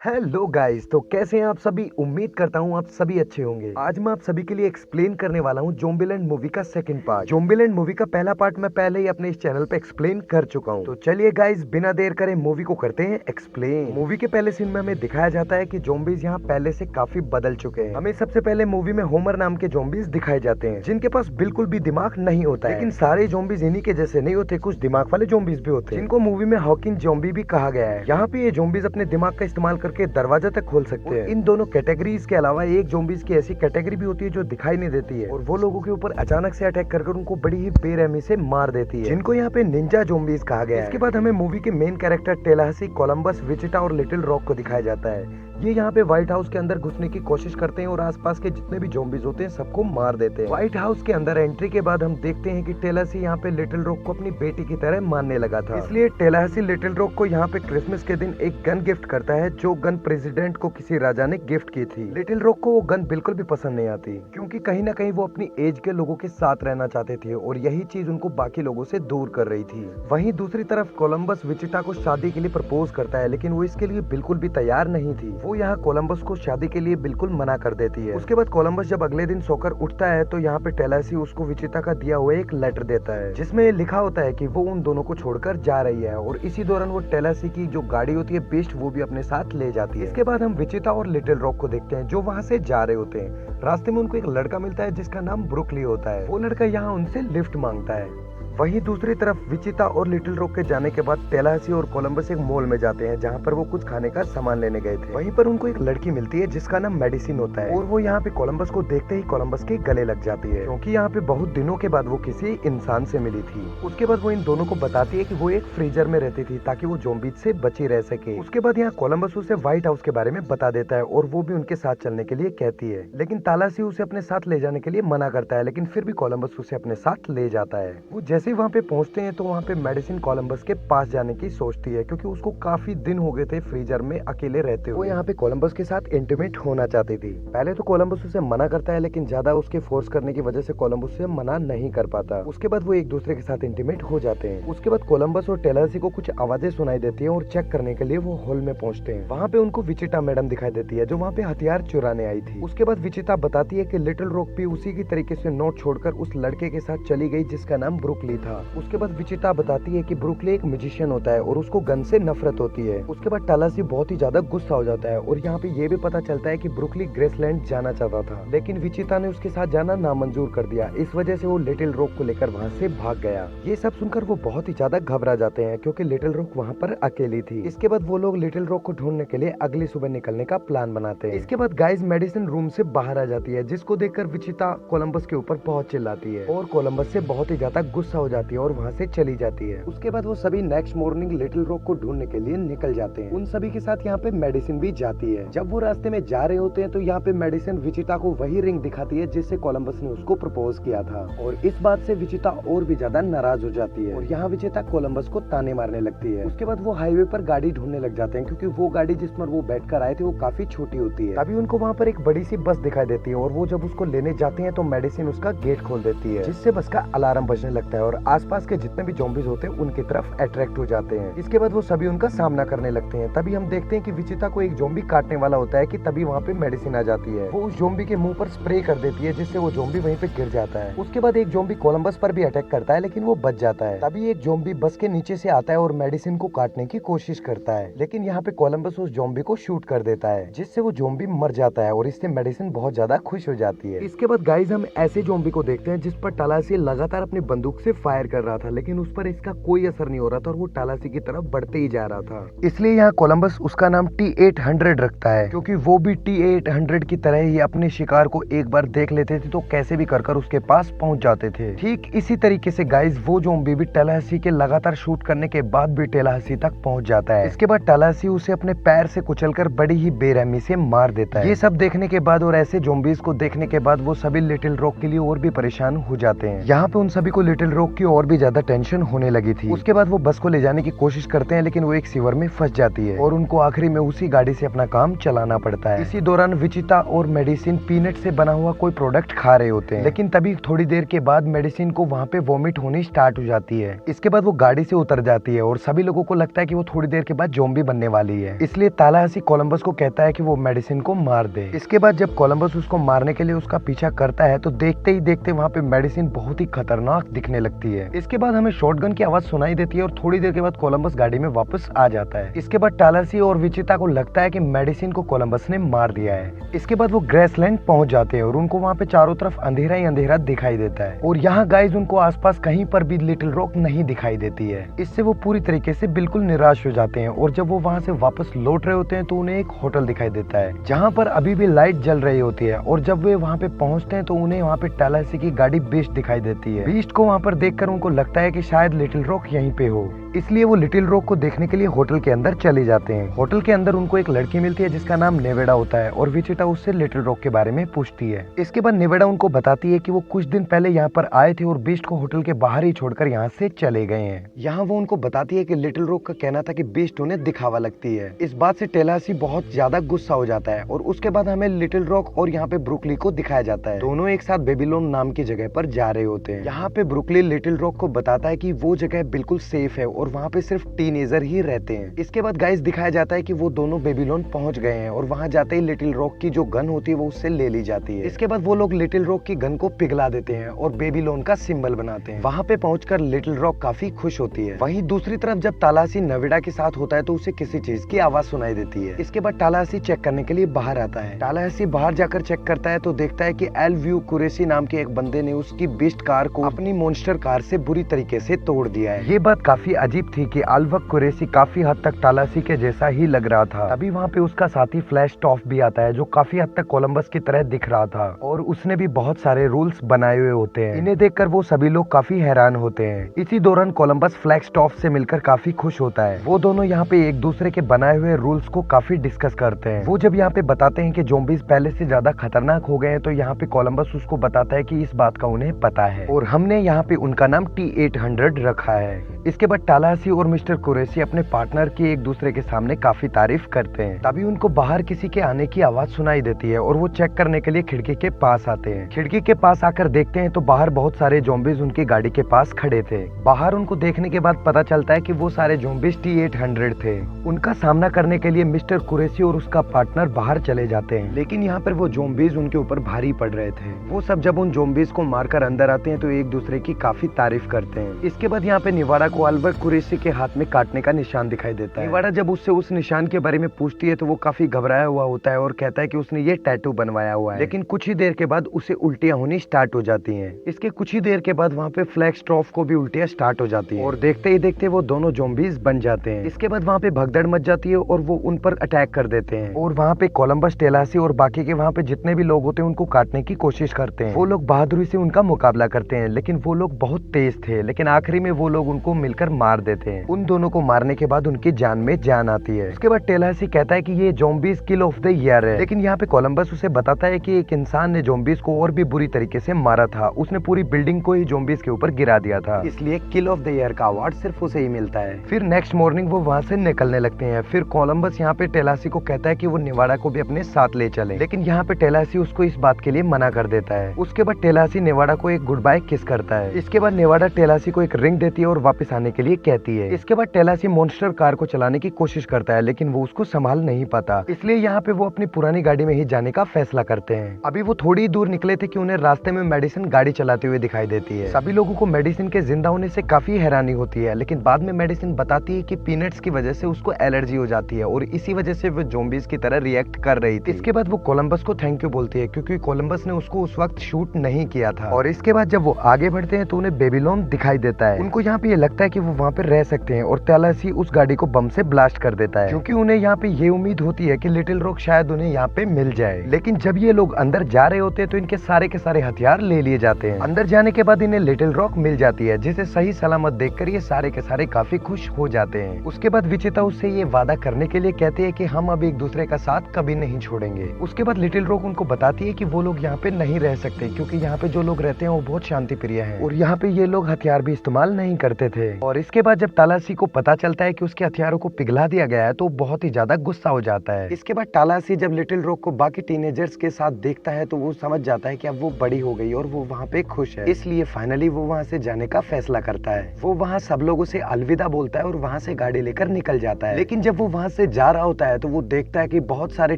Hello guys, तो कैसे हैं आप सभी। उम्मीद करता हूँ आप सभी अच्छे होंगे। आज मैं आप सभी के लिए एक्सप्लेन करने वाला हूँ ज़ोंबीलैंड मूवी का सेकंड पार्ट। ज़ोंबीलैंड मूवी का पहला पार्ट मैं पहले ही अपने इस चैनल पे एक्सप्लेन कर चुका हूँ। तो चलिए गाइस, बिना देर करे मूवी को करते हैं एक्सप्लेन। मूवी के पहले सीन में हमें दिखाया जाता है कि ज़ोंबीज यहाँ पहले से काफी बदल चुके हैं। हमें सबसे पहले मूवी में होमर नाम के ज़ोंबीज दिखाए जाते हैं, जिनके पास बिल्कुल भी दिमाग नहीं होता है। लेकिन सारे ज़ोंबीज इन्हीं के जैसे नहीं होते, कुछ दिमाग वाले ज़ोंबीज भी होते हैं, जिनको मूवी में हॉकिंग ज़ोंबी भी कहा गया है। यहाँ पे ये ज़ोंबीज अपने दिमाग का इस्तेमाल करके दरवाजा तक खोल सकते हैं। इन दोनों कैटेगरीज के अलावा एक ज़ोंबीज की ऐसी कैटेगरी भी होती है जो दिखाई नहीं देती है, और वो लोगों के ऊपर अचानक से अटैक कर उनको बड़ी ही बेरहमी से मार देती है, जिनको यहाँ पे निंजा ज़ोंबीज कहा गया है। इसके बाद हमें मूवी के मेन कैरेक्टर टेलाहसी, कोलंबस, विचिटा और लिटिल रॉक को दिखाया जाता है। ये यहाँ पे व्हाइट हाउस के अंदर घुसने की कोशिश करते हैं और आसपास के जितने भी ज़ोंबीज होते हैं सबको मार देते हैं। व्हाइट हाउस के अंदर एंट्री के बाद हम देखते हैं कि टेलाहसी यहाँ पे लिटिल रॉक को अपनी बेटी की तरह मानने लगा था। इसलिए टेलाहसी लिटिल रॉक को यहाँ पे क्रिसमस के दिन एक गन गिफ्ट करता है, जो गन प्रेसिडेंट को किसी राजा ने गिफ्ट की थी। लिटिल रॉक को वो गन बिल्कुल भी पसंद नहीं आती, क्योंकि कहीं ना कहीं वो अपनी एज के लोगों के साथ रहना चाहते थे और यही चीज उनको बाकी लोगों से दूर कर रही थी। वहीं दूसरी तरफ कोलंबस विचिटा को शादी के लिए प्रपोज करता है, लेकिन वो इसके लिए बिल्कुल भी तैयार नहीं थी। वो यहाँ कोलंबस को शादी के लिए बिल्कुल मना कर देती है। उसके बाद कोलंबस जब अगले दिन सोकर उठता है तो यहाँ पे टेलासी उसको विचिटा का दिया हुआ एक लेटर देता है, जिसमें लिखा होता है कि वो उन दोनों को छोड़कर जा रही है, और इसी दौरान वो टेलासी की जो गाड़ी होती है बेस्ट, वो भी अपने साथ ले जाती है। इसके बाद हम विचिटा और लिटिल रॉक को देखते हैं, जो वहाँ से जा रहे होते हैं। रास्ते में उनको एक लड़का मिलता है जिसका नाम ब्रुकली होता है। वो लड़का यहाँ उनसे लिफ्ट मांगता है। वहीं दूसरी तरफ विचिता और लिटिल रॉक के जाने के बाद टेलासी और कोलंबस एक मॉल में जाते हैं, जहां पर वो कुछ खाने का सामान लेने गए थे। वहीं पर उनको एक लड़की मिलती है जिसका नाम मेडिसिन होता है, और वो यहाँ पे कोलंबस को देखते ही कोलंबस के गले लग जाती है, क्योंकि यहाँ पे बहुत दिनों के बाद वो किसी इंसान से मिली थी। उसके बाद वो इन दोनों को बताती है कि वो एक फ्रीजर में रहती थी ताकि वो ज़ोंबीज से बची रह सके। उसके बाद यहाँ कोलंबस उसे व्हाइट हाउस के बारे में बता देता है, और वो भी उनके साथ चलने के लिए कहती है, लेकिन तालासी उसे अपने साथ ले जाने के लिए मना करता है, लेकिन फिर भी कोलंबस उसे अपने साथ ले जाता है। वो जैसे ही वहाँ पे पहुंचते हैं तो वहाँ पे मेडिसिन कोलंबस के पास जाने की सोचती है, क्योंकि उसको काफी दिन हो गए थे फ्रीजर में अकेले रहते हुए। वो यहाँ पे कोलंबस के साथ इंटीमेट होना चाहती थी। पहले तो कोलंबस उसे मना करता है, लेकिन ज्यादा उसके फोर्स करने की वजह से कोलंबस उसे मना नहीं कर पाता। उसके बाद वो एक दूसरे के साथ इंटीमेट हो जाते हैं। उसके बाद कोलंबस और टेलासी को कुछ आवाजें सुनाई देती है, और चेक करने के लिए वो हॉल में पहुंचते हैं। वहाँ पे उनको विचिटा मैडम दिखाई देती है, जो वहाँ पे हथियार चुराने आई थी। उसके बाद विचिता बताती है कि लिटिल रॉक भी उसी की तरीके से नोट छोड़कर उस लड़के के साथ चली गई जिसका नाम ब्रुकली था। उसके बाद विचिता बताती है कि ब्रुकली एक मैजिशियन होता है और उसको गन से नफरत होती है। उसके बाद टेलासी बहुत ही ज्यादा गुस्सा हो जाता है, और यहाँ पे ये भी पता चलता है कि ब्रुकली ग्रेसलैंड जाना चाहता था, लेकिन विचिता ने उसके साथ जाना नामंजूर कर दिया। इस वजह से वो लिटिल रॉक को लेकर वहाँ से भाग गया। ये सब सुनकर वो बहुत ही ज्यादा घबरा जाते हैं, क्योंकि लिटिल रॉक वहाँ पर अकेली थी। इसके बाद वो लोग लिटिल रॉक को ढूंढने के लिए अगली सुबह निकलने का प्लान बनाते हैं। इसके बाद गाइस मेडिसिन रूम से बाहर आ जाती है, जिसको देखकर विचिता कोलंबस के ऊपर बहुत चिल्लाती है, और कोलंबस से बहुत ही ज्यादा गुस्सा हो जाती है और वहाँ से चली जाती है। उसके बाद वो सभी नेक्स्ट मॉर्निंग लिटिल रॉक को ढूंढने के लिए निकल जाते हैं। उन सभी के साथ यहाँ पे मेडिसिन भी जाती है। जब वो रास्ते में जा रहे होते हैं तो यहाँ पे मेडिसिन विचिता को वही रिंग दिखाती है जिससे कोलंबस ने उसको प्रपोज किया था, और इस बात से विचिता और भी ज्यादा नाराज हो जाती है, और यहाँ विचिता कोलंबस को ताने मारने लगती है। उसके बाद वो हाईवे पर गाड़ी ढूंढने लग जाते हैं, क्योंकि वो गाड़ी जिस पर वो बैठ कर आए थे वो काफी छोटी होती है। तभी उनको वहाँ पर एक बड़ी सी बस दिखाई देती है, और वो जब उसको लेने जाते हैं तो मेडिसिन उसका गेट खोल देती है, जिससे बस का अलार्म बजने लगता है, और आसपास के जितने भी ज़ोंबीज होते हैं उनकी तरफ अट्रैक्ट हो जाते हैं। इसके बाद वो सभी उनका सामना करने लगते हैं। तभी हम देखते हैं कि विचिता को एक ज़ोंबी काटने वाला होता है, कि तभी वहाँ पे मेडिसिन आ जाती है। वो उस ज़ोंबी के मुंह पर स्प्रे कर देती है, जिससे वो ज़ोंबी वहीं पे गिर जाता है। उसके बाद एक ज़ोंबी कोलंबस पर भी अटैक करता है, लेकिन वो बच जाता है। तभी एक ज़ोंबी बस के नीचे से आता है और मेडिसिन को काटने की कोशिश करता है, लेकिन यहाँ पे कोलंबस उस ज़ोंबी को शूट कर देता है, जिससे वो ज़ोंबी मर जाता है, और इससे मेडिसिन बहुत ज्यादा खुश हो जाती है। इसके बाद गाइस हम ऐसे ज़ोंबी को देखते हैं जिस पर टेलासी लगातार अपनी बंदूक से फायर कर रहा था, लेकिन उस पर इसका कोई असर नहीं हो रहा था, और वो टेलासी की तरफ बढ़ते ही जा रहा था। इसलिए यहाँ कोलंबस उसका नाम T-800 रखता है, क्योंकि वो भी T-800 की तरह ही अपने शिकार को एक बार देख लेते थे तो कैसे भी कर उसके पास पहुंच जाते थे। ठीक इसी तरीके से गाइस वो ज़ोंबी भी टेलासी के लगातार शूट करने के बाद भी टेलासी तक पहुंच जाता है। इसके बाद टेलासी उसे अपने पैर से कुचलकर बड़ी ही बेरहमी से मार देता है। ये सब देखने के बाद और ऐसे ज़ोंबीज को देखने के बाद वो सभी लिटिल रॉक के लिए और भी परेशान हो जाते हैं। यहाँ पे उन सभी को लिटिल रॉक रॉक की और भी ज्यादा टेंशन होने लगी थी। उसके बाद वो बस को ले जाने की कोशिश करते हैं, लेकिन वो एक सीवर में फंस जाती है और उनको आखिरी में उसी गाड़ी से अपना काम चलाना पड़ता है। इसी दौरान विचिता और मेडिसिन पीनट से बना हुआ कोई प्रोडक्ट खा रहे होते हैं, लेकिन तभी थोड़ी देर के बाद मेडिसिन को वहाँ पे वॉमिट होनी स्टार्ट हो जाती है। इसके बाद वो गाड़ी से उतर जाती है और सभी लोगों को लगता है कि वो थोड़ी देर के बाद ज़ॉम्बी बनने वाली है। इसलिए तालाहासी कोलंबस को कहता है कि वो मेडिसिन को मार दे। इसके बाद जब कोलंबस उसको मारने के लिए उसका पीछा करता है तो देखते ही देखते वहाँ पे मेडिसिन बहुत ही खतरनाक दिखने लगती है। इसके बाद हमें शॉटगन की आवाज सुनाई देती है और थोड़ी देर के बाद कोलंबस गाड़ी में वापस आ जाता है। इसके बाद तालाहासी और विचिता को लगता है कि मेडिसिन को कोलंबस ने मार दिया है। इसके बाद वो ग्रेसलैंड पहुंच जाते हैं और उनको वहाँ पे चारों तरफ अंधेरा ही अंधेरा दिखाई देता है और यहाँ गाइस उनको आसपास कहीं पर भी लिटिल रॉक नहीं दिखाई देती है। इससे वो पूरी तरीके से बिल्कुल निराश हो जाते हैं और जब वो वहाँ से वापस लौट रहे होते हैं तो उन्हें एक होटल दिखाई देता है जहाँ पर अभी भी लाइट जल रही होती है और जब वे वहाँ पे पहुँचते हैं तो उन्हें वहाँ पे तालाहासी की गाड़ी बीस्ट दिखाई देती है। बीस्ट को वहाँ पर देखकर उनको लगता है कि शायद लिटिल रॉक यहीं पे हो, इसलिए वो लिटिल रॉक को देखने के लिए होटल के अंदर चले जाते हैं। होटल के अंदर उनको एक लड़की मिलती है जिसका नाम नेवेडा होता है और विचिता उससे लिटिल रॉक के बारे में पूछती है। इसके बाद नेवेडा उनको बताती है कि वो कुछ दिन पहले यहाँ पर आए थे और बीस्ट को होटल के बाहर ही छोड़कर यहाँ से चले गए हैं। यहाँ वो उनको बताती है कि लिटिल रॉक का कहना था कि बीस्ट उन्हें दिखावा लगती है। इस बात से तालाहासी बहुत ज्यादा गुस्सा हो जाता है और उसके बाद हमें लिटिल रॉक और यहाँ पे ब्रुकली को दिखाया जाता है। दोनों एक साथ बेबीलोन नाम की जगह पर जा रहे होते हैं। यहाँ पे ब्रुकली लिटिल रॉक को बताता है कि वो जगह बिल्कुल सेफ है और वहाँ पे सिर्फ टीनेजर ही रहते हैं। इसके बाद गाइस दिखाया जाता है कि वो दोनों बेबीलोन पहुंच गए हैं और वहां जाते ही लिटिल रॉक की जो गन होती है वो उससे ले ली जाती है। इसके बाद वो लोग लिटिल रॉक की गन को पिघला देते हैं और बेबीलोन का सिंबल बनाते हैं। वहां पे पहुंचकर लिटिल रॉक काफी खुश होती है। वहीं दूसरी तरफ जब तालाहासी नेवेडा के साथ होता है तो उसे किसी चीज की आवाज सुनाई देती है। इसके बाद तालाहासी चेक करने के लिए बाहर आता है। तालाहासी बाहर जाकर चेक करता है तो देखता है कि एलव्यू कुरेशी नाम के एक बंदे ने उसकी बीस्ट कार को अपनी मॉन्स्टर कार से बुरी तरीके से तोड़ दिया है। ये बात काफी अजीब थी कि अल्वक कुरेशी काफी हद तक तालाहासी के जैसा ही लग रहा था। तभी वहाँ पे उसका साथी फ्लैश टॉफ भी आता है जो काफी हद तक कोलंबस की तरह दिख रहा था और उसने भी बहुत सारे रूल्स बनाए हुए होते हैं। इन्हें देखकर वो सभी लोग काफी हैरान होते हैं। इसी दौरान कोलंबस फ्लैश टॉफ से मिलकर काफी खुश होता है। वो दोनों यहाँ पे एक दूसरे के बनाए हुए रूल्स को काफी डिस्कस करते हैं। वो जब यहाँ पे बताते हैं कि ज़ॉम्बीज पहले से ज्यादा खतरनाक हो गए हैं तो यहाँ पे कोलंबस उसको बताता है कि इस बात का उन्हें पता है और हमने यहाँ पे उनका नाम T-800 रखा है। इसके बाद तालाहासी और मिस्टर कुरेशी अपने पार्टनर की एक दूसरे के सामने काफी तारीफ करते हैं। तभी उनको बाहर किसी के आने की आवाज सुनाई देती है और वो चेक करने के लिए खिड़की के पास आते हैं। खिड़की के पास आकर देखते हैं तो बाहर बहुत सारे ज़ॉम्बीज उनकी गाड़ी के पास खड़े थे। बाहर उनको देखने के बाद पता चलता है कि वो सारे ज़ॉम्बीज T-800 थे। उनका सामना करने के लिए मिस्टर कुरेशी और उसका पार्टनर बाहर चले जाते हैं, लेकिन यहाँ पर वो ज़ॉम्बीज उनके ऊपर भारी पड़ रहे थे। वो सब जब उन ज़ॉम्बीज को मारकर अंदर आते हैं तो एक दूसरे की काफी तारीफ करते हैं। इसके बाद यहाँ पे निवाड़ा को अल्बर्ट कुरेशी के हाथ में काटने का निशान दिखाई देता है। निवाड़ा जब उससे उस निशान के बारे में पूछती है तो वो काफी घबराया हुआ होता है और कहता है कि उसने ये टैटू बनवाया हुआ है, लेकिन कुछ ही देर के बाद उसे उल्टियां होनी स्टार्ट हो जाती हैं। इसके कुछ ही देर के बाद वहाँ पे फ्लैक्स ट्रॉफ को भी उल्टियां स्टार्ट हो जाती है और देखते ही देखते वो दोनों ज़ॉम्बीज बन जाते हैं। इसके बाद वहाँ पे भगदड़ मच जाती है और वो उन पर अटैक कर देते हैं और वहाँ पे कोलंबस, तालाहासी और बाकी के वहाँ पे जितने भी लोग होते हैं उनको काटने की कोशिश करते हैं। वो लोग बहादुरी से उनका मुकाबला करते हैं, लेकिन वो लोग बहुत तेज थे, लेकिन आखिरी में वो लोग उनको मिलकर मार देते हैं। उन दोनों को मारने के बाद उनकी जान में जान आती है। उसके बाद तालाहासी कहता है कि ये zombies kill of the year है, लेकिन यहाँ पे कोलंबस उसे बताता है कि एक इंसान ने ज़ॉम्बीज को और भी बुरी तरीके से मारा था। उसने पूरी बिल्डिंग को ही ज़ॉम्बीज के ऊपर गिरा दिया था, इसलिए किल ऑफ द ईयर का अवार्ड सिर्फ उसे ही मिलता है। फिर नेक्स्ट मॉर्निंग वो वहाँ से निकलने लगते हैं। फिर कोलंबस यहाँ पे तालाहासी को कहता है कि वो निवाड़ा को भी अपने साथ ले चले, लेकिन यहाँ पे तालाहासी उसको इस बात के लिए मना कर देता है। उसके बाद तालाहासी निवाड़ा को एक गुड बाय किस करता है। इसके बाद निवाड़ा तालाहासी को एक रिंग देती है और वापस आने के लिए कहती है। इसके बाद तालाहासी मॉन्स्टर कार को चलाने की कोशिश करता है, लेकिन वो उसको संभाल नहीं पाता, इसलिए यहाँ पे वो अपनी पुरानी गाड़ी में ही जाने का फैसला करते हैं। अभी वो थोड़ी दूर निकले थे कि उन्हें रास्ते में मेडिसिन गाड़ी चलाते हुए दिखाई देती है। सभी लोगों को मेडिसिन के जिंदा होने से काफी हैरानी होती है, लेकिन बाद में मेडिसिन बताती है कि पीनट्स की वजह से उसको एलर्जी हो जाती है और इसी वजह से वो ज़ॉम्बीज की तरह रिएक्ट कर रही थी। इसके बाद वो कोलंबस को थैंक यू बोलती है क्योंकि कोलंबस ने उसको उस वक्त शूट नहीं किया था। और इसके बाद जब वो आगे बढ़ते हैं तो उन्हें बेबीलोन दिखाई देता है। उनको यहाँ पे ये लगता है कि वो वहाँ पे रह सकते हैं और तालाहासी उस गाड़ी को बम से ब्लास्ट कर देता है, क्योंकि उन्हें यहाँ पे ये उम्मीद होती है कि लिटिल रॉक शायद उन्हें यहाँ पे मिल जाए। लेकिन जब ये लोग अंदर जा रहे होते हैं तो इनके सारे के सारे हथियार ले लिए जाते हैं। अंदर जाने के बाद इन्हें लिटिल रॉक मिल जाती है, जिसे सही सलामत देखकर ये सारे के सारे काफी खुश हो जाते हैं। उसके बाद विचिता उससे ये वादा करने के लिए कहते हैं कि हम अब एक दूसरे का साथ कभी नहीं छोड़ेंगे। उसके बाद लिटिल रॉक उनको बताती है कि वो लोग यहाँ पे नहीं रह सकते, क्योंकि यहाँ पे जो लोग रहते हैं वो बहुत शांति प्रिय हैं और यहाँ यहाँ पे ये लोग हथियार भी इस्तेमाल नहीं करते थे। और इसके बाद जब तालासी को पता चलता है कि उसके हथियारों को पिघला दिया गया है तो बहुत ही ज्यादा गुस्सा हो जाता है। इसके बाद तालासी जब लिटिल रॉक को बाकी टीनेजर्स के साथ देखता है तो वो समझ जाता है कि अब वो बड़ी हो गई और वो वहाँ पे खुश है, इसलिए फाइनली वो वहाँ से जाने का फैसला करता है। वो वहाँ सब लोगों से अलविदा बोलता है और वहाँ से गाड़ी लेकर निकल जाता है। लेकिन जब वो वहाँ से जा रहा होता है तो वो देखता है कि बहुत सारे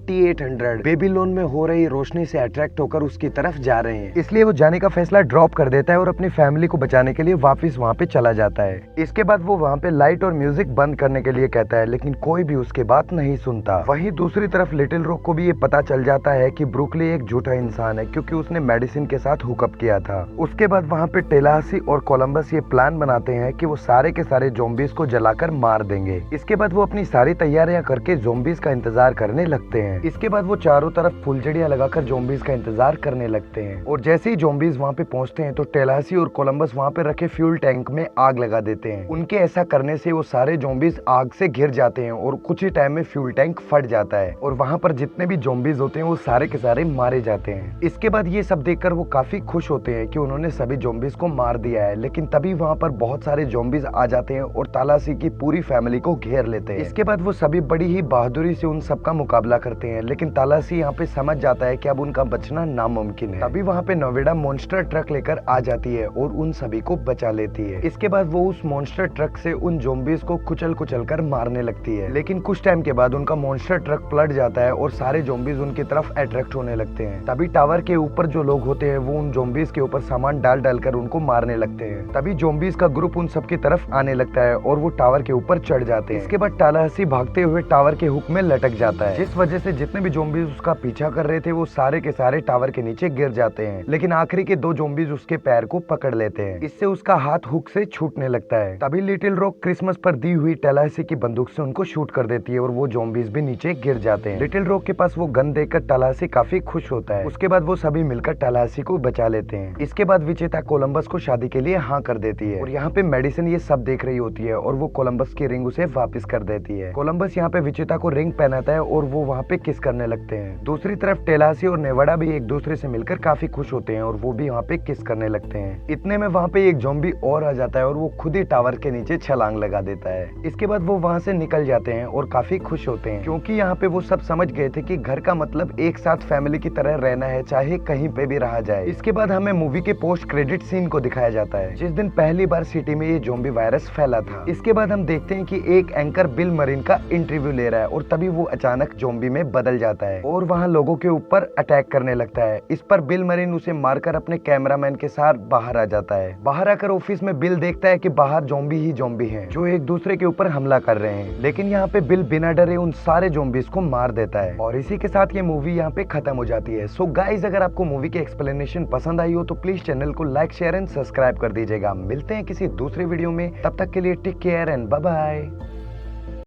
T-800 बेबीलोन में हो रही रोशनी से अट्रैक्ट होकर उसकी तरफ जा रहे हैं, इसलिए वो जाने का फैसला ड्रॉप कर देता है और अपनी फैमिली को बचाने के लिए वापस वहाँ पे चला जाता है। इसके बाद वो वहाँ पे लाइट और म्यूजिक बंद करने के लिए कहता है, लेकिन कोई भी उसके बात नहीं सुनता। वहीं दूसरी तरफ लिटिल रॉक को भी ये पता चल जाता है कि ब्रुकली एक झूठा इंसान है क्योंकि उसने मेडिसिन के साथ हुकअप किया था। उसके बाद वहाँ पे टेलासी और कोलंबस ये प्लान बनाते हैं कि वो सारे के सारे ज़ॉम्बीज को जलाकर मार देंगे। इसके बाद वो अपनी सारी तैयारियां करके ज़ॉम्बीज का इंतजार करने लगते हैं। इसके बाद वो चारों तरफ फुलझड़ियां लगाकर ज़ॉम्बीज का इंतजार करने लगते हैं और जैसे ही ज़ॉम्बीज वहाँ पे पहुंचते हैं तो टेलासी और कोलंबस वहाँ पे रखे फ्यूल टैंक में आग लगा देते हैं। उनके ऐसा करने से वो सारे ज़ॉम्बीज आग से घिर जाते हैं और कुछ ही टाइम में फ्यूल टैंक फट जाता है और वहाँ पर जितने भी ज़ॉम्बीज होते हैं वो सारे के सारे मारे जाते हैं। इसके बाद ये सब देखकर वो काफी खुश होते हैं कि उन्होंने सभी ज़ॉम्बीज को मार दिया है, लेकिन तभी वहाँ पर बहुत सारे ज़ॉम्बीज आ जाते हैं और तालासी की पूरी फैमिली को घेर लेते हैं। इसके बाद वो सभी बड़ी ही बहादुरी से उन सबका मुकाबला करते हैं, लेकिन तालासी यहाँ पे समझ जाता है कि अब उनका बचना नामुमकिन है। तभी वहाँ पे नोवेडा मॉन्स्टर ट्रक लेकर आ जाती है और उन सभी को बचा लेती है। इसके बाद वो उस मॉन्स्टर ट्रक से उन ज़ॉम्बीज को कुचल कुचल कर मारने लगती है, लेकिन कुछ टाइम के बाद उनका मॉन्स्टर ट्रक पलट जाता है और सारे ज़ॉम्बीज उनकी तरफ अट्रैक्ट होने लगते हैं। तभी टावर के ऊपर जो लोग होते हैं वो उन ज़ॉम्बीज के ऊपर सामान डाल डालकर उनको मारने लगते हैं। तभी ज़ॉम्बीज का ग्रुप उन सबकी तरफ आने लगता है और वो टावर के ऊपर चढ़ जाते हैं। इसके बाद तालासी भागते हुए टावर के हुक में लटक जाता है, जिस वजह से जितने भी ज़ॉम्बीज उसका पीछा कर रहे थे वो सारे के सारे टावर के नीचे गिर जाते हैं, लेकिन आखिरी के 2 ज़ॉम्बीज उसके पैर को पकड़ लेते हैं। इससे उसका हाथ हुक से छूटने लगता है। तभी लिटिल रॉक क्रिसमस पर दी हुई तालासी की बंदूक से उनको शूट कर देती है और वो ज़ॉम्बीज भी नीचे गिर जाते हैं। लिटिल रॉक के पास वो गन देखकर तालासी काफी खुश होता है। उसके बाद वो सभी मिलकर तालासी को बचा लेते हैं। इसके बाद विचेता कोलंबस को शादी के लिए हाँ कर देती है और यहाँ पे मेडिसिन ये सब देख रही होती है और वो कोलंबस की रिंग उसे वापस कर देती है। कोलंबस यहाँ पे विचेता को रिंग पहनाता है और वो वहाँ पे किस करने लगते हैं। दूसरी तरफ टेलासी और नेवाडा भी एक दूसरे से मिलकर काफी खुश होते हैं और वो भी वहाँ पे किस करने लगते हैं। इतने में वहाँ पे एक ज़ॉम्बी और आ जाता है और वो खुद ही टावर के नीचे छलांग लगा देता है। इसके बाद वो वहाँ से निकल जाते हैं और काफी खुश होते हैं क्योंकि यहाँ पे वो सब समझ गए थे कि घर का मतलब एक साथ फैमिली की तरह रहना है, चाहे कहीं पे भी रहा जाए। इसके बाद हमें मूवी के पोस्ट क्रेडिट सीन को दिखाया जाता है, जिस दिन पहली बार सिटी में ये ज़ॉम्बी वायरस फैला था। इसके बाद हम देखते हैं कि एक एंकर बिल मरीन का इंटरव्यू ले रहा है और तभी वो अचानक ज़ॉम्बी में बदल जाता है और वहाँ लोगों के ऊपर अटैक करने लगता है। इस पर बिल मरीन उसे मारकर अपने कैमरामैन के साथ बाहर आ जाता है। बाहर आकर ऑफिस में बिल देखता है कि बाहर ज़ॉम्बी ही ज़ॉम्बी हैं जो एक दूसरे के ऊपर हमला कर रहे हैं, लेकिन यहाँ पे बिल बिना डरे उन सारे ज़ॉम्बीज को मार देता है और इसी के साथ ये मूवी यहाँ पे खत्म हो जाती है। सो गाइज, अगर आपको मूवी की एक्सप्लेनेशन पसंद आई हो तो प्लीज चैनल को लाइक, शेयर एंड सब्सक्राइब कर दीजिएगा। मिलते हैं किसी दूसरे वीडियो में, तब तक के लिए take care and bye bye.